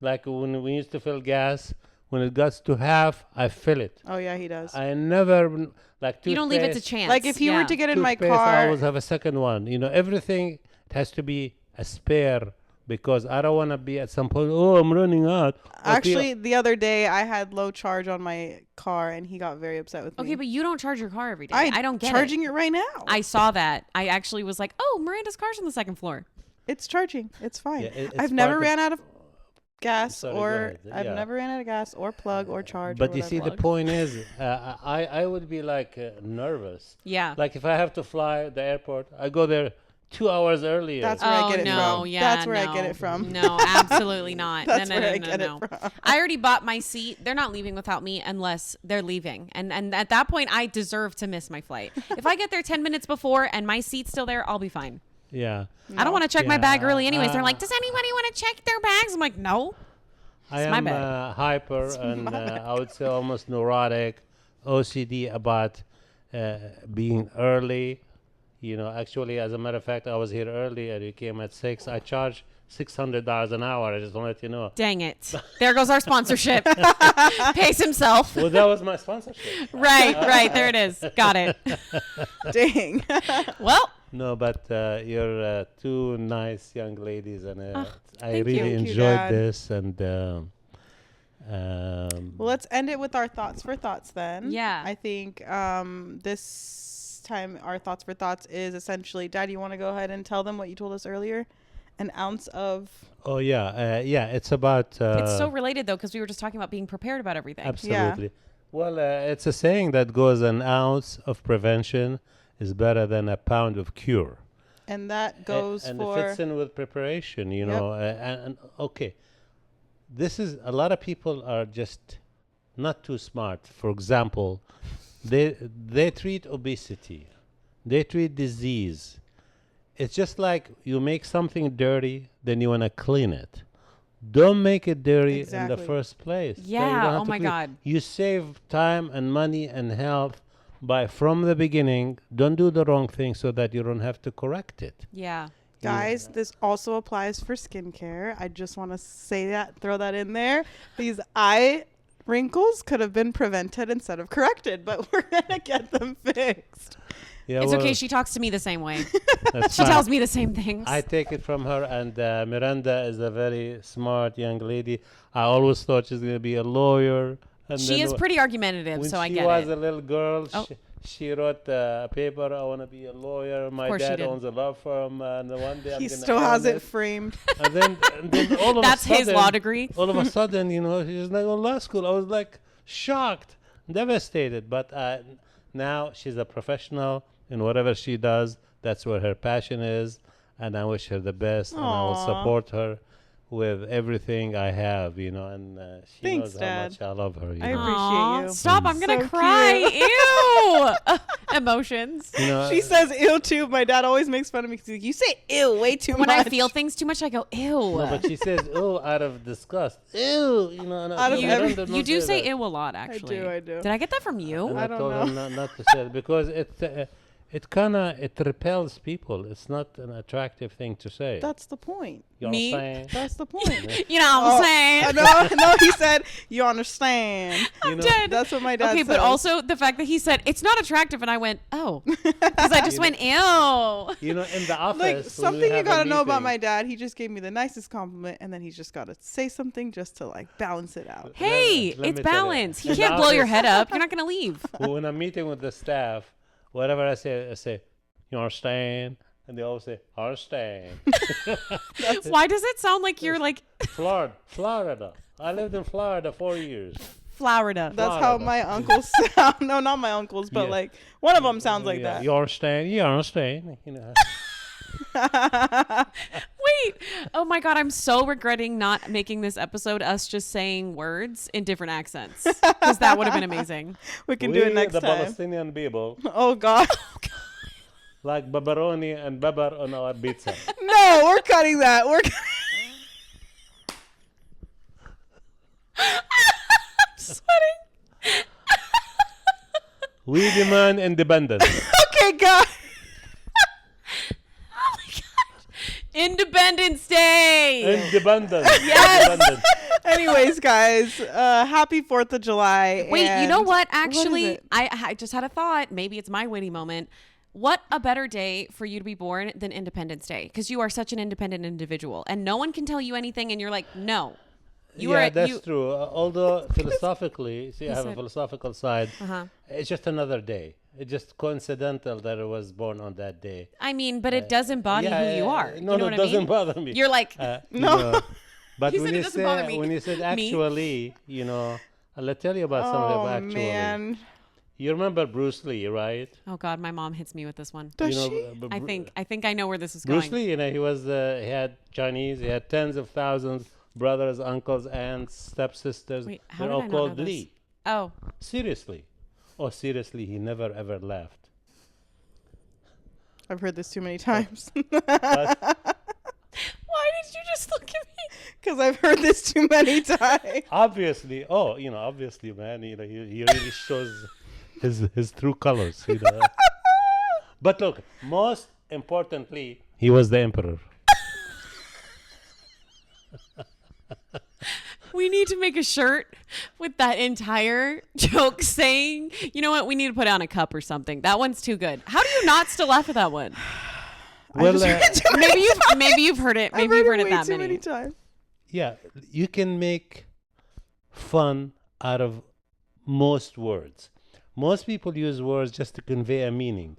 Like when we used to fill gas, when it gets to half, I fill it. Oh, yeah, he does. I never, like, You don't leave it to toothpaste, chance. Like if you were to get in my toothpaste, I car, always have a second one. You know, everything it has to be a spare because I don't want to be at some point, oh, I'm running out. actually, the other day I had low charge on my car and he got very upset with me. Okay, but you don't charge your car every day. I don't get charging it. it right now. I saw that. I actually was like, oh, Miranda's car's on the second floor. It's charging. It's fine. Yeah, it's I've never part of- ran out of gas Sorry, go or ahead. I've Yeah. never ran out of gas or plug or charge. But or you see, the whatever. point is, I would be like nervous. Yeah. Like if I have to fly the airport, I go there 2 hours earlier. That's where I get it no, from. yeah, That's where I no. get it from. No, absolutely not. That's no, where no, I no, get it no. from. I already bought my seat. They're not leaving without me unless they're leaving. And at that point, I deserve to miss my flight. If I get there 10 minutes before and my seat's still there, I'll be fine. Yeah. I don't want to check my Yeah, bag early anyways. They're like, does anybody want to check their bags? I'm like, no. I my am bad. hyper and I would say almost neurotic, OCD about being early. You know, actually, as a matter of fact, I was here early and you came at 6. I charge $600 an hour. I just want to let you know. Dang it. There goes our sponsorship. Pays himself. Well, that was my sponsorship. Right. There it is. Got it. Dang. Well, No, but you're 2 nice young ladies, and I thank you. really Thank you, enjoyed Dad. this. And Well, let's end it with our thoughts for thoughts then. Yeah. I think this time our thoughts for thoughts is essentially, Dad, you want to go ahead and tell them what you told us earlier? An ounce of... oh yeah, it's about. it's so related though, because we were just talking about being prepared about everything. Absolutely. Well, it's a saying that goes, an ounce of prevention is better than a pound of cure. And that goes and for... it fits in with preparation, you Yep. know. And okay, this is, a lot of people are just not too smart. For example, they treat obesity, they treat disease. It's just like you make something dirty, then you want to clean it. Don't make it dirty in Exactly. the first place. Yeah, So you don't have oh to my clean. God. You save time and money and health by, from the beginning, don't do the wrong thing so that you don't have to correct it. Yeah. Guys, this also applies for skincare. I just want to say that, throw that in there. These eye wrinkles could have been prevented instead of corrected, but we're going to get them fixed. Yeah, It's well, okay. She talks to me the same way. that's She fine. tells me the same things. I take it from her, and Miranda is a very smart young lady. I always thought she's going to be a lawyer. And She then is wh- pretty argumentative, when so I she get was it. a little girl, Oh. she wrote a paper, I want to be a lawyer. My course she dad did. owns a law firm, and one day He I'm going still to has it framed. And then all of That's a sudden, his law degree. all of a sudden, you know, she's not going to law school. I was like shocked, devastated. But now she's a professional in whatever she does. That's where her passion is, and I wish her the best, and I will Aw. support her with everything I have, you know, and she Thanks, knows Dad. how much I love her. You I know? appreciate you. Stop! I'm gonna So cry. cute. Ew. Emotions. You know, She says ew too. My dad always makes fun of me because he's like, you say ew way too When much. I feel things too much, I go ew. no, but she says, "Oh," out of disgust. Ew, you know. Out of You do say ew a lot, actually. I do. Did I get that from you? And I I don't told know. him not to say it because it repels people. It's not an attractive thing to say. That's the point. You know Me? what I'm saying? That's the point. You know what I'm saying? No, he said, you understand. You know, Dead. That's what my dad Okay, says. but also the fact that he said it's not attractive, and I went, oh, because I just went, ew. you know, in the office. Like, when we something you have a gotta know about meeting- my dad, he just gave me the nicest compliment, and then he's just gotta say something just to, like, balance it out. Hey, Let it's me tell you. balance. He In the can't blow your office- head up. You're not gonna leave. When I'm meeting with the staff, whatever I say, you understand? And they all say, understand. Why does it sound like you're like Florida. I lived in Florida 4 years. Florida? That's how Florida. my uncles sound. No, not my uncles, but, Yeah. like, one of them sounds like Yeah, that. You understand? You understand? You know. Wait. Oh my God. I'm so regretting not making this episode us just saying words in different accents, because that would have been amazing. We can do it next the time. Palestinian people, Oh, God. like babaroni and babar on our pizza. No, we're cutting that. I'm sweating. We demand independence. Okay, God. Oh my God. Independence Day. Independence. Yes. Independence. Anyways, guys, happy 4th of July. Wait, you know and- what? is Actually, it? I just had a thought. Maybe it's my witty moment. What a better day for you to be born than Independence Day, because you are such an independent individual, and no one can tell you anything, and you're like, no. That's true. Although philosophically, see, I have a said- philosophical side. Uh-huh. It's just another day. It's just coincidental that I was born on that day. I mean, but it does embody who you are. No, you know no, what it I doesn't mean? bother me. You're like, You No. know, but He when said it you doesn't bother say me. when you said Me? actually, you know, I'll tell you about something Oh, about actually. man. You remember Bruce Lee, right? oh God, my mom hits me with this one. Does you know, she? I think I know where this is Bruce going. Lee, you know, he was he had Chinese, he had tens of thousands, brothers, uncles, aunts, stepsisters. Wait, how They're did all I not called know this? Lee. Oh, Seriously. Oh, seriously, he never ever left. I've heard this too many times. But why did you just look at me? Because I've heard this too many times. obviously, obviously, man, you know, he really shows his true colors, you know. But look, most importantly, he was the emperor. We need to make a shirt with that entire joke saying, you know what, we need to put on a cup or something. That one's too good. How do you not still laugh at that one? Well, Maybe you've heard it. Maybe you've heard it way that too many. times. yeah, you can make fun out of most words. Most people use words just to convey a meaning,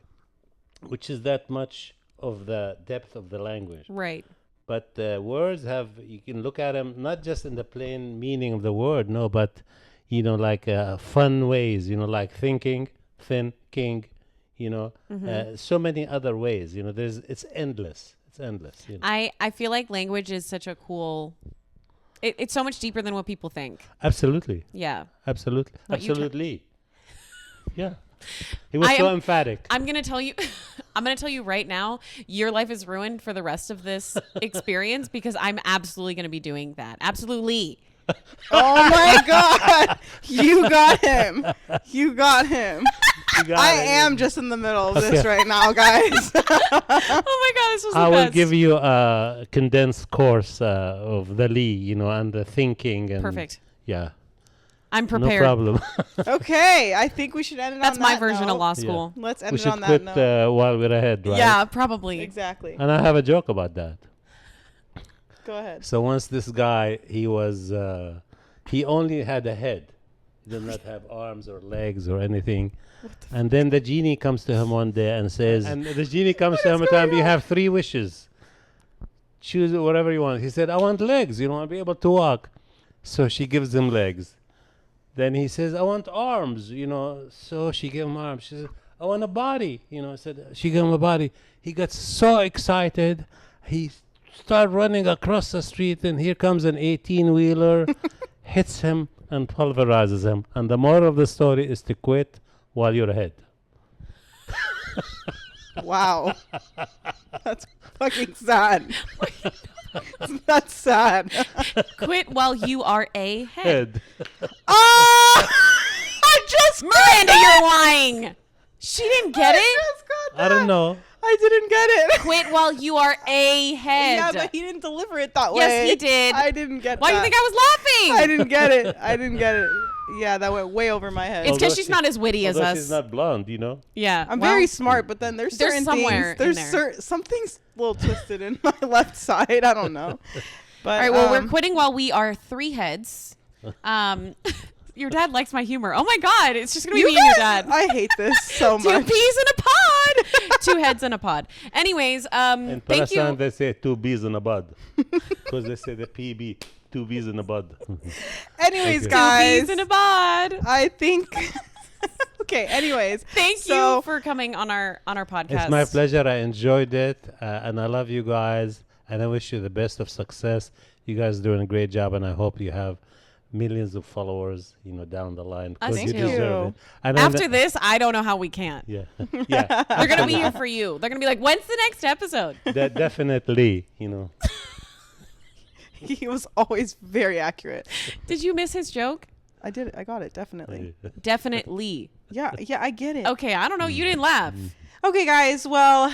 which is that much of the depth of the language. Right. But words you can look at them not just in the plain meaning of the word, no, but, you know, like fun ways, you know, like thinking, king, you know, so many other ways, you know, it's endless. It's endless. You know. I feel like language is such a cool, it's so much deeper than what people think. Absolutely. Yeah. Absolutely. Not you, Absolutely. Yeah. He was I so am- emphatic. I'm going to tell you right now, your life is ruined for the rest of this experience, because I'm absolutely going to be doing that. Absolutely. Oh, my God. You got him. You got him. You got I it. am just in the middle of this Okay. right now, guys. Oh my God, this was the I will best. give you a condensed course of the Lee, you know, and the thinking. And Perfect. Yeah. I'm No prepared. problem. Okay. I think we should end it That's on my that version note. of law school. Let's end We it should on that quit note. while we're ahead, right? Yeah, probably. Exactly. And I have a joke about that. Go ahead. So once this guy, he only had a head. He did not have arms or legs or anything. And then the genie comes to him one day and says, and the genie comes to him and tells him, you have 3 wishes. Choose whatever you want. He said, I want legs. You know, I'll be able to walk. So she gives him legs. Then he says, I want arms, you know. So she gave him arms. She said, I want a body, you know. She gave him a body. He got so excited. He start running across the street, and here comes an 18-wheeler, hits him and pulverizes him. And the moral of the story is to quit while you're ahead. Wow. That's fucking sad. That's sad. Quit while you are a head. Oh! I just Miranda, you're lying. She didn't get it. I don't know. I didn't get it. Quit while you are a head. Yeah, but he didn't deliver it that way. Yes, he did. I didn't get Why do that. you think I was laughing? I didn't get it. I didn't get it. Yeah, that went way over my head. It's because Although she's she- not as witty as Although us. she's not blonde, you know. Yeah, I'm well, very smart, but then there's certain somewhere things. in There's something's a little twisted in my left side. I don't know. But All right, well, we're quitting while we are three heads. Your dad likes my humor. Oh my God, it's just gonna be me and your dad. I hate this so Two much. peas in a pod. Two heads in a pod. Anyways, In thank Palestine, you. they say 2 bees in a bud. Because they say the PB, 2 bees in a bud. Anyways, Okay. guys, Peas in a pod. I think. Okay. Anyways, Thank you for coming on our podcast. It's my pleasure. I enjoyed it. And I love you guys. And I wish you the best of success. You guys are doing a great job. And I hope you have millions of followers, down the line. Us Because you too. deserve it. And After this, I don't know how we can't. Yeah. Yeah. They're gonna be here for you. They're gonna be like, "When's the next episode?" Definitely, He was always very accurate. Did you miss his joke? I did it. I got it. Definitely. Definitely. Yeah. I get it. Okay, I don't know. You didn't laugh. Okay, guys. Well,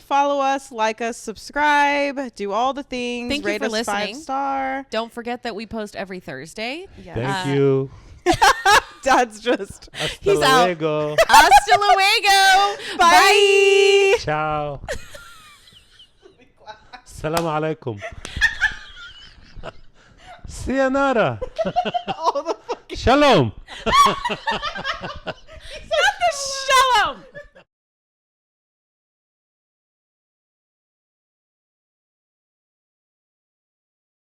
follow us, like us, subscribe, do all the things. Thank you rate for us listening. 5-star. Don't forget that we post every Thursday. Yeah. Thank you. Dad's just. He's out. Luego. Hasta luego. Bye. Ciao. Salam alaikum. Sayonara. All the fucking. Shalom. Not the shalom.